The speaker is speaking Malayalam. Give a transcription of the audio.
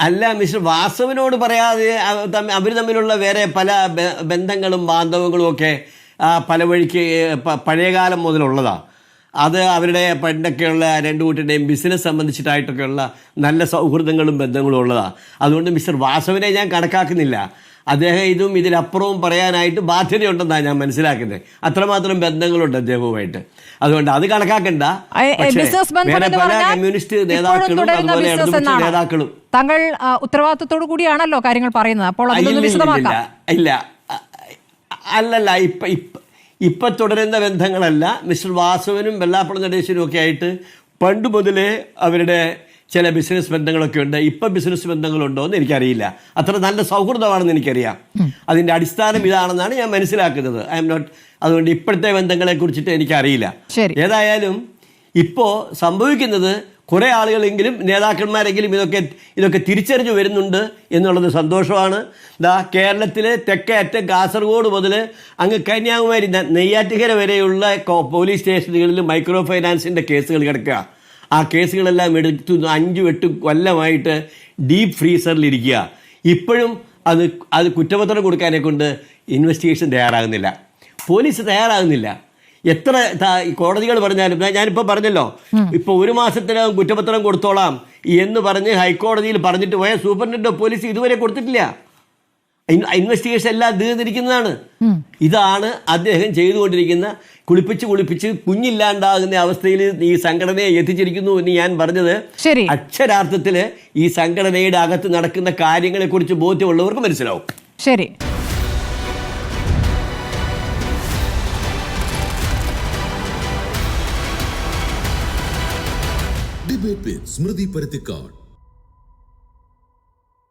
അല്ല, മിസ്റ്റർ വാസവനോട് പറയാതെ അവർ തമ്മിലുള്ള വേറെ പല ബന്ധങ്ങളും ബാന്ധവങ്ങളും ഒക്കെ പല വഴിക്ക് പഴയകാലം മുതലുള്ളതാണ്. അത് അവരുടെ പണ്ടൊക്കെയുള്ള രണ്ടു കൂട്ടരുടെയും ബിസിനസ് സംബന്ധിച്ചിട്ടായിട്ടൊക്കെയുള്ള നല്ല സൗഹൃദങ്ങളും ബന്ധങ്ങളും ഉള്ളതാണ്. അതുകൊണ്ട് മിസ്റ്റർ വാസവനെ ഞാൻ കണക്കാക്കുന്നില്ല. അദ്ദേഹം ഇതും ഇതിലപ്പുറവും പറയാനായിട്ട് ബാധ്യതയുണ്ടെന്നാണ് ഞാൻ മനസ്സിലാക്കുന്നത്. അത്രമാത്രം ബന്ധങ്ങളുണ്ട് അദ്ദേഹവുമായിട്ട്. അതുകൊണ്ട് അത് കണക്കാക്കണ്ട. വേറെ പല കമ്മ്യൂണിസ്റ്റ് നേതാക്കളും അതുപോലെ ഇടതുപക്ഷ നേതാക്കളും താങ്കൾ ഉത്തരവാദിത്തത്തോടു കൂടിയാണല്ലോ കാര്യങ്ങൾ പറയുന്നത്. അപ്പോൾ ഇല്ല, അല്ലല്ല, ഇപ്പൊ തുടരുന്ന ബന്ധങ്ങളല്ല. മിസ്റ്റർ വാസവനും വെള്ളാപ്പള്ളി നടേശനും ഒക്കെ ആയിട്ട് പണ്ട് മുതലേ അവരുടെ ചില ബിസിനസ് ബന്ധങ്ങളൊക്കെ ഉണ്ട്. ഇപ്പം ബിസിനസ് ബന്ധങ്ങളുണ്ടോ എന്ന് എനിക്കറിയില്ല. അത്ര നല്ല സൗഹൃദമാണെന്ന് എനിക്കറിയാം. അതിൻ്റെ അടിസ്ഥാനം ഇതാണെന്നാണ് ഞാൻ മനസ്സിലാക്കുന്നത്. ഐ എം നോട്ട്, അതുകൊണ്ട് ഇപ്പോഴത്തെ ബന്ധങ്ങളെ കുറിച്ചിട്ട് എനിക്കറിയില്ല. ഏതായാലും ഇപ്പോൾ സംഭവിക്കുന്നത് കുറേ ആളുകളെങ്കിലും നേതാക്കന്മാരെങ്കിലും ഇതൊക്കെ തിരിച്ചറിഞ്ഞു വരുന്നുണ്ട് എന്നുള്ളത് സന്തോഷമാണ്. കേരളത്തിലെ തെക്കേ അറ്റം കാസർഗോഡ് മുതൽ അങ്ങ് കന്യാകുമാരി നെയ്യാറ്റിക്കര വരെയുള്ള പോലീസ് സ്റ്റേഷനുകളിൽ മൈക്രോ ഫൈനാൻസിൻ്റെ കേസുകൾ കിടക്കുക. ആ കേസുകളെല്ലാം എടുത്തു 5-8 കൊല്ലമായിട്ട് ഡീപ്പ് ഫ്രീസറിലിരിക്കുക. ഇപ്പോഴും അത് കുറ്റപത്രം കൊടുക്കാനെ കൊണ്ട് ഇൻവെസ്റ്റിഗേഷൻ തയ്യാറാകുന്നില്ല, പോലീസ് തയ്യാറാകുന്നില്ല. എത്ര കോടതികൾ പറഞ്ഞാലും, ഞാനിപ്പോൾ പറഞ്ഞല്ലോ, ഇപ്പോൾ 1 മാസത്തിനകം കുറ്റപത്രം കൊടുത്തോളാം എന്ന് പറഞ്ഞ് ഹൈക്കോടതിയിൽ പറഞ്ഞിട്ട് പോയ സൂപ്രണ്ടന്റ് ഓഫ് പോലീസ് ഇതുവരെ കൊടുത്തിട്ടില്ല. ഇൻവെസ്റ്റിഗേഷൻ എല്ലാം തീർന്നിരിക്കുന്നതാണ്. ഇതാണ് അദ്ദേഹം ചെയ്തുകൊണ്ടിരിക്കുന്ന കുളിപ്പിച്ച് കുഞ്ഞില്ലാണ്ടാകുന്ന അവസ്ഥയിൽ ഈ സംഘടനയെ എത്തിച്ചിരിക്കുന്നു എന്ന് ഞാൻ പറഞ്ഞത്. അക്ഷരാർത്ഥത്തിൽ ഈ സംഘടനയുടെ അകത്ത് നടക്കുന്ന കാര്യങ്ങളെ കുറിച്ച് ബോധ്യമുള്ളവർക്ക് മനസ്സിലാവും. ശരി. ഡിബേറ്റ് വിത്ത് സ്മൃതി പരുത്തിക്കാട്.